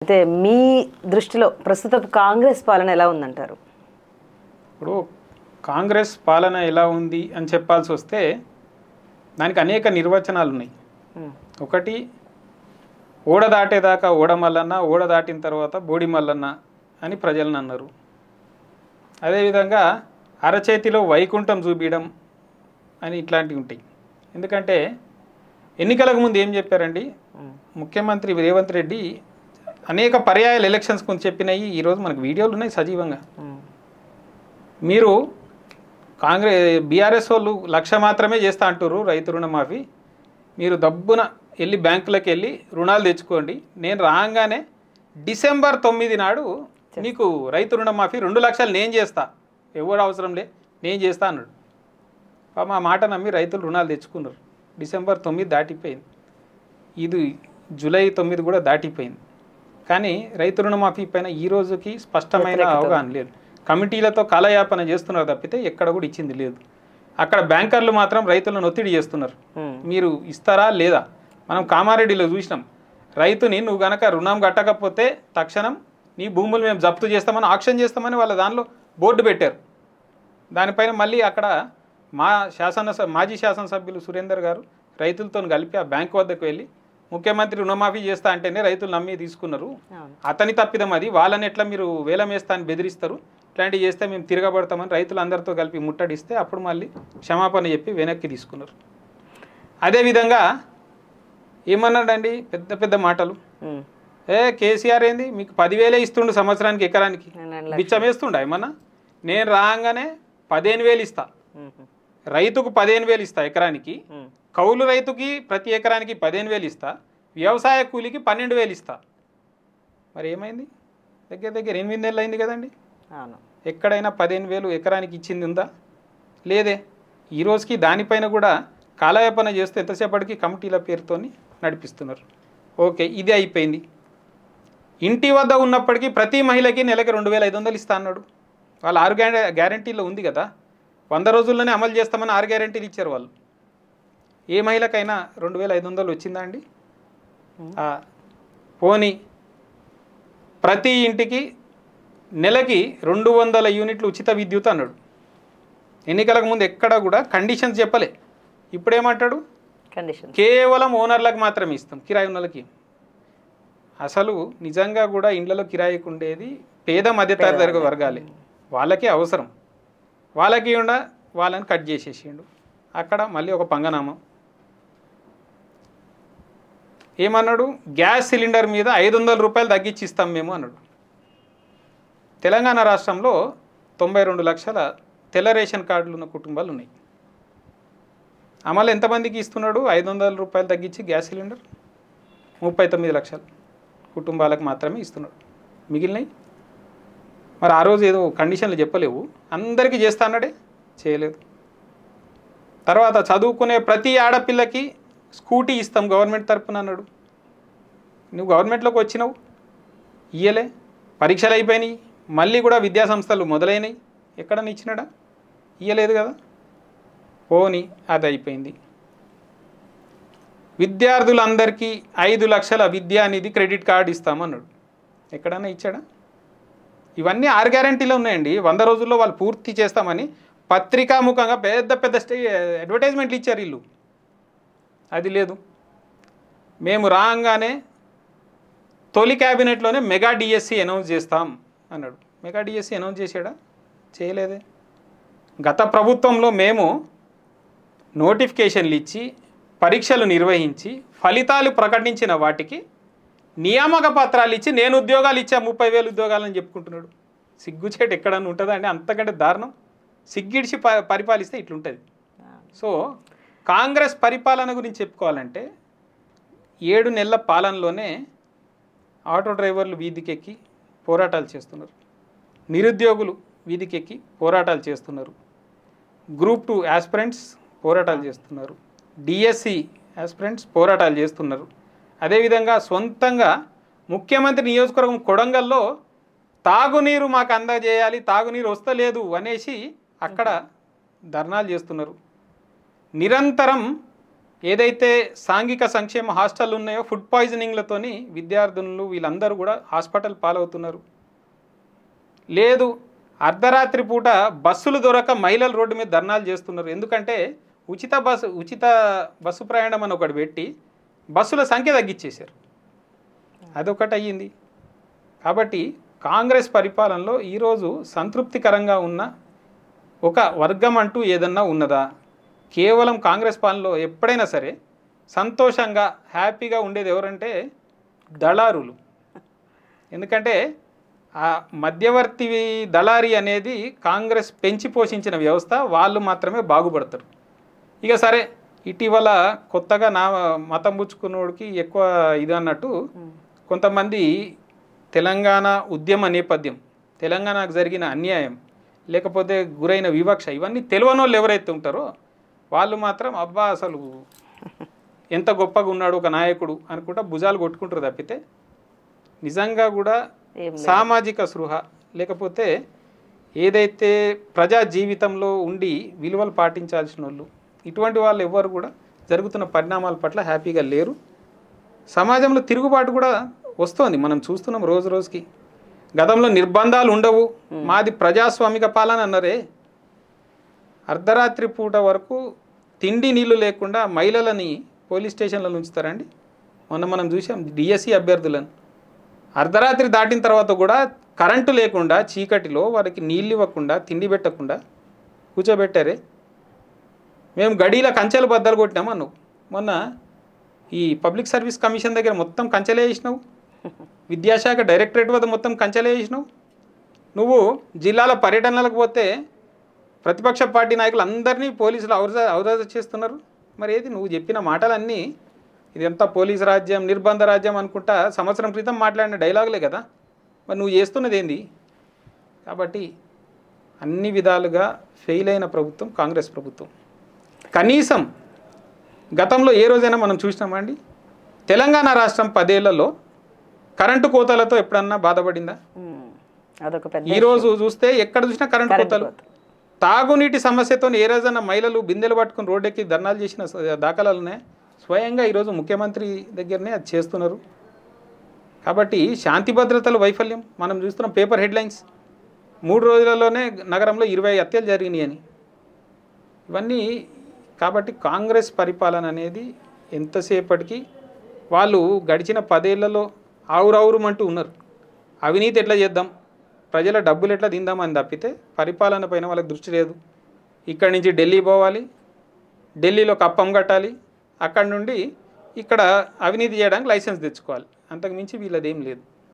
అయితే మీ దృష్టిలో ప్రస్తుత కాంగ్రెస్ పాలన ఎలా ఉందంటారు? ఇప్పుడు కాంగ్రెస్ పాలన ఎలా ఉంది అని చెప్పాల్సి వస్తే దానికి అనేక నిర్వచనాలు ఉన్నాయి. ఒకటి ఓడ దాటేదాకా ఓడ మల్లన్న, ఓడ దాటిన తర్వాత బోడి మల్లన్న అని ప్రజలను అన్నారు. అదేవిధంగా అరచేతిలో వైకుంఠం చూపించడం అని ఇట్లాంటివి ఉంటాయి. ఎందుకంటే ఎన్నికలకు ముందు ఏం చెప్పారండి, ముఖ్యమంత్రి రేవంత్ రెడ్డి అనేక పర్యాయాలు ఎలక్షన్స్ గురించి చెప్పినాయి. ఈరోజు మనకు వీడియోలు ఉన్నాయి సజీవంగా. మీరు బీఆర్ఎస్ వాళ్ళు 1,00,000 మాత్రమే చేస్తా అంటారు రైతు రుణమాఫీ, మీరు దబ్బున వెళ్ళి బ్యాంకులకు వెళ్ళి రుణాలు తెచ్చుకోండి, నేను రాగానే డిసెంబర్ 9 నాడు నీకు రైతు రుణమాఫీ 2,00,000 నేను చేస్తా, ఎవరు అవసరం లే నేను చేస్తా అన్నాడు. మా మాట నమ్మి రైతులు రుణాలు తెచ్చుకున్నారు. డిసెంబర్ 9 దాటిపోయింది, ఇది జూలై 9 కూడా దాటిపోయింది. కానీ రైతు రుణమాఫీ పైన ఈ రోజుకి స్పష్టమైన అవగాహన లేదు. కమిటీలతో కాలయాపన చేస్తున్నారు తప్పితే ఎక్కడ కూడా ఇచ్చింది లేదు. అక్కడ బ్యాంకర్లు మాత్రం రైతులను ఒత్తిడి చేస్తున్నారు, మీరు ఇస్తారా లేదా. మనం కామారెడ్డిలో చూసినాం, రైతుని నువ్వు గనక రుణం కట్టకపోతే తక్షణం నీ భూములు మేము జప్తు చేస్తామని, ఆక్షన్ చేస్తామని వాళ్ళ దానిలో బోర్డు పెట్టారు. దానిపైన మళ్ళీ అక్కడ మాజీ శాసనసభ్యులు సురేందర్ గారు రైతులతో కలిపి ఆ బ్యాంకు వద్దకు వెళ్ళి ముఖ్యమంత్రి రుణమాఫీ చేస్తా అంటేనే రైతులు నమ్మి తీసుకున్నారు, అతని తప్పిదం అది, వాళ్ళని ఎట్లా మీరు వేలం వేస్తా అని బెదిరిస్తారు, ఇట్లాంటివి చేస్తే మేము తిరగబడతామని రైతులు అందరితో కలిపి ముట్టడిస్తే అప్పుడు మళ్ళీ క్షమాపణ చెప్పి వెనక్కి తీసుకున్నారు. అదేవిధంగా ఏమన్నాడండి, పెద్ద పెద్ద మాటలు, కేసీఆర్ ఏంది మీకు 10,000 ఇస్తుండు సంవత్సరానికి ఎకరానికి, బిచ్చం వేస్తుండ ఏమన్నా, నేను రాగానే 15,000 ఇస్తా, రైతుకు 15,000 ఇస్తా ఎకరానికి, కౌలు రైతుకి ప్రతి ఎకరానికి 15,000 ఇస్తా, వ్యవసాయ కూలికి 12,000 ఇస్తా. మరి ఏమైంది, దగ్గర దగ్గర 8 నెలలు అయింది కదండి. ఎక్కడైనా 15,000 ఎకరానికి ఇచ్చింది ఉందా, లేదే. ఈ రోజుకి దానిపైన కూడా కాలయాపన చేస్తూ ఎంతసేపటికి కమిటీల పేరుతోని నడిపిస్తున్నారు. ఓకే, ఇది అయిపోయింది. ఇంటి వద్ద ఉన్నప్పటికీ ప్రతి మహిళకి నెలకి 2,500 ఇస్తా అన్నాడు. వాళ్ళు 6 గ్యారెంటీలో ఉంది కదా, 100 రోజుల్లోనే అమలు చేస్తామని 6 గ్యారెంటీలు ఇచ్చారు వాళ్ళు. ఏ మహిళకైనా 2,500 వచ్చిందా అండి? పోనీ ప్రతి ఇంటికి నెలకి 200 యూనిట్లు ఉచిత విద్యుత్ అన్నాడు. ఎన్నికలకు ముందు ఎక్కడ కూడా కండిషన్స్ చెప్పలే. ఇప్పుడేమంటాడు, కేవలం ఓనర్లకు మాత్రమే ఇస్తాం, కిరాయి ఉన్నోళ్ళకి. అసలు నిజంగా కూడా ఇండ్లలో కిరాయికి ఉండేది పేద మధ్యతరగతి వర్గాలే, వాళ్ళకే అవసరం, వాళ్ళకి ఉండ వాళ్ళని కట్ చేసేసిండు. అక్కడ మళ్ళీ ఒక పంగనామం ఏమన్నాడు, గ్యాస్ సిలిండర్ మీద 500 రూపాయలు తగ్గించి ఇస్తాం మేము అన్నాడు. తెలంగాణ రాష్ట్రంలో 92 లక్షల తెల్ల రేషన్ కార్డులు ఉన్న కుటుంబాలు ఉన్నాయి. అమలు ఎంతమందికి ఇస్తున్నాడు 500 రూపాయలు తగ్గించి గ్యాస్ సిలిండర్? 39 లక్షల కుటుంబాలకు మాత్రమే ఇస్తున్నాడు. మిగిలినవి మరి ఆ రోజు ఏదో కండిషన్లు చెప్పలేవు, అందరికీ చేస్తా అన్నాడే, చేయలేదు. తర్వాత చదువుకునే ప్రతి ఆడపిల్లకి స్కూటీ ఇస్తాం గవర్నమెంట్ తరపున అన్నాడు. నువ్వు గవర్నమెంట్లోకి వచ్చినావు, ఇయ్యలే. పరీక్షలు అయిపోయినాయి, మళ్ళీ కూడా విద్యాసంస్థలు మొదలైనవి, ఎక్కడన్నా ఇచ్చినాడా? ఇయ్యలేదు కదా. పోనీ అది అయిపోయింది. విద్యార్థులందరికీ 5 లక్షల విద్యానిధి క్రెడిట్ కార్డు ఇస్తామన్నాడు, ఎక్కడన్నా ఇచ్చాడా? ఇవన్నీ 6 గ్యారెంటీలు ఉన్నాయండి. 100 రోజుల్లో వాళ్ళు పూర్తి చేస్తామని పత్రికాముఖంగా పెద్ద పెద్ద అడ్వర్టైజ్మెంట్లు ఇచ్చారు వీళ్ళు, అది లేదు. మేము రాగానే తొలి క్యాబినెట్లోనే మెగా డిఎస్సి అనౌన్స్ చేస్తాం అన్నాడు. మెగా డిఎస్సి అనౌన్స్ చేశాడా? చేయలేదే. గత ప్రభుత్వంలో మేము నోటిఫికేషన్లు ఇచ్చి పరీక్షలు నిర్వహించి ఫలితాలు ప్రకటించిన వాటికి నియామక పత్రాలు ఇచ్చి నేను ఉద్యోగాలు ఇచ్చా 30,000 ఉద్యోగాలని చెప్పుకుంటున్నాడు. సిగ్గుచేటు ఎక్కడన్నా ఉంటుందా అండి? అంతకంటే దారుణం. సిగ్గిడిచి పరిపాలిస్తే ఇట్లుంటుంది. సో కాంగ్రెస్ పరిపాలన గురించి చెప్పుకోవాలంటే 7 నెలల పాలనలోనే ఆటో డ్రైవర్లు వీధికెక్కి పోరాటాలు చేస్తున్నారు, నిరుద్యోగులు వీధికెక్కి పోరాటాలు చేస్తున్నారు, గ్రూప్ 2 యాస్పిరెంట్స్ పోరాటాలు చేస్తున్నారు, డిఎస్సి యాస్పిరెంట్స్ పోరాటాలు చేస్తున్నారు. అదేవిధంగా సొంతంగా ముఖ్యమంత్రి నియోజకవర్గం కొడంగల్లో తాగునీరు మాకు అందజేయాలి, తాగునీరు వస్తలేదు అనేసి అక్కడ ధర్నాలు చేస్తున్నారు. నిరంతరం ఏదైతే సాంఘిక సంక్షేమ హాస్టల్ ఉన్నాయో ఫుడ్ పాయిజనింగ్లతోని విద్యార్థులు వీళ్ళందరూ కూడా హాస్పిటల్ పాలవుతున్నారు. లేదు అర్ధరాత్రి పూట బస్సులు దొరక మహిళలు రోడ్డు మీద ధర్నాలు చేస్తున్నారు. ఎందుకంటే ఉచిత బస్సు ప్రయాణం అని ఒకటి పెట్టి బస్సుల సంఖ్య తగ్గించేశారు. అదొకటి అయ్యింది. కాబట్టి కాంగ్రెస్ పరిపాలనలో ఈరోజు సంతృప్తికరంగా ఉన్న ఒక వర్గం అంటూ ఏదన్నా ఉన్నదా? కేవలం కాంగ్రెస్ పాలనలో ఎప్పుడైనా సరే సంతోషంగా హ్యాపీగా ఉండేది ఎవరంటే దళారులు. ఎందుకంటే ఆ మధ్యవర్తి దళారీ అనేది కాంగ్రెస్ పెంచి పోషించిన వ్యవస్థ. వాళ్ళు మాత్రమే బాగుపడతారు. ఇక సరే ఇటీవల కొత్తగా నా మతం పుచ్చుకున్నోడికి ఎక్కువ ఇది అన్నట్టు కొంతమంది తెలంగాణ ఉద్యమ నేపథ్యం, తెలంగాణకు జరిగిన అన్యాయం, లేకపోతే గురైన వివక్ష ఇవన్నీ తెలియని వాళ్ళు ఎవరైతే ఉంటారో వాళ్ళు మాత్రం అబ్బా అసలు ఎంత గొప్పగా ఉన్నాడు ఒక నాయకుడు అనుకుంటా భుజాలు కొట్టుకుంటారు తప్పితే నిజంగా కూడా సామాజిక స్పృహ లేకపోతే ఏదైతే ప్రజా జీవితంలో ఉండి విలువలు పాటించాల్సిన వాళ్ళు ఇటువంటి వాళ్ళు ఎవ్వరు కూడా జరుగుతున్న పరిణామాల పట్ల హ్యాపీగా లేరు. సమాజంలో తిరుగుబాటు కూడా వస్తోంది, మనం చూస్తున్నాం రోజు రోజుకి. గతంలో నిర్బంధాలు ఉండవు, మాది ప్రజాస్వామిక పాలన అన్నారే. అర్ధరాత్రి పూట వరకు తిండి నీళ్లు లేకుండా మహిళలని పోలీస్ స్టేషన్లలో ఉంచుతారండి. మొన్న మనం చూసాం డిఎస్సి అభ్యర్థులను అర్ధరాత్రి దాటిన తర్వాత కూడా కరెంటు లేకుండా చీకటిలో వారికి నీళ్ళు ఇవ్వకుండా తిండి పెట్టకుండా కూర్చోబెట్టారే. మేము గడీల కంచెలు బద్దలు కొట్టినాం అన్నావు. మొన్న ఈ పబ్లిక్ సర్వీస్ కమిషన్ దగ్గర మొత్తం కంచెలే వేసినావు. విద్యాశాఖ డైరెక్టరేట్ వద్ద మొత్తం కంచెలే వేసినావు. నువ్వు జిల్లాల పర్యటనలకు పోతే ప్రతిపక్ష పార్టీ నాయకులు అందరినీ పోలీసులు అవరోధ చేస్తున్నారు. మరి ఏది నువ్వు చెప్పిన మాటలన్నీ ఇదంతా పోలీసు రాజ్యం నిర్బంధ రాజ్యం అనుకుంటా సంవత్సరం క్రితం మాట్లాడిన డైలాగులే కదా. మరి నువ్వు చేస్తున్నది ఏంది? కాబట్టి అన్ని విధాలుగా ఫెయిల్ అయిన ప్రభుత్వం కాంగ్రెస్ ప్రభుత్వం. కనీసం గతంలో ఏ రోజైనా మనం చూసినామండి తెలంగాణ రాష్ట్రం 10 ఏళ్లలో కరెంటు కోతలతో ఎప్పుడన్నా బాధపడిందా? ఈరోజు చూస్తే ఎక్కడ చూసినా కరెంటు కోతలు. తాగునీటి సమస్యతో ఏ రోజైనా మహిళలు బిందెలు పట్టుకుని రోడ్డెక్కి ధర్నాలు చేసిన దాఖలాలునే స్వయంగా ఈరోజు ముఖ్యమంత్రి దగ్గరనే అది చేస్తున్నారు. కాబట్టి శాంతి భద్రతల వైఫల్యం మనం చూస్తున్నాం. పేపర్ హెడ్లైన్స్ 3 రోజులలోనే నగరంలో 20 హత్యలు జరిగినాయి అని. ఇవన్నీ కాబట్టి కాంగ్రెస్ పరిపాలన అనేది ఎంతసేపటికి వాళ్ళు గడిచిన 10 ఏళ్లలో ఆవురావురమంటూ ఉన్నారు. అవినీతి ఎట్లా చేద్దాం, ప్రజల డబ్బులు ఎట్లా తిందామని తప్పితే పరిపాలన పైన వాళ్ళకి దృష్టి లేదు. ఇక్కడి నుంచి ఢిల్లీ పోవాలి, ఢిల్లీలో కప్పం కట్టాలి, అక్కడి నుండి ఇక్కడ అవినీతి చేయడానికి లైసెన్స్ తెచ్చుకోవాలి. అంతకుమించి వీళ్ళదేం లేదు.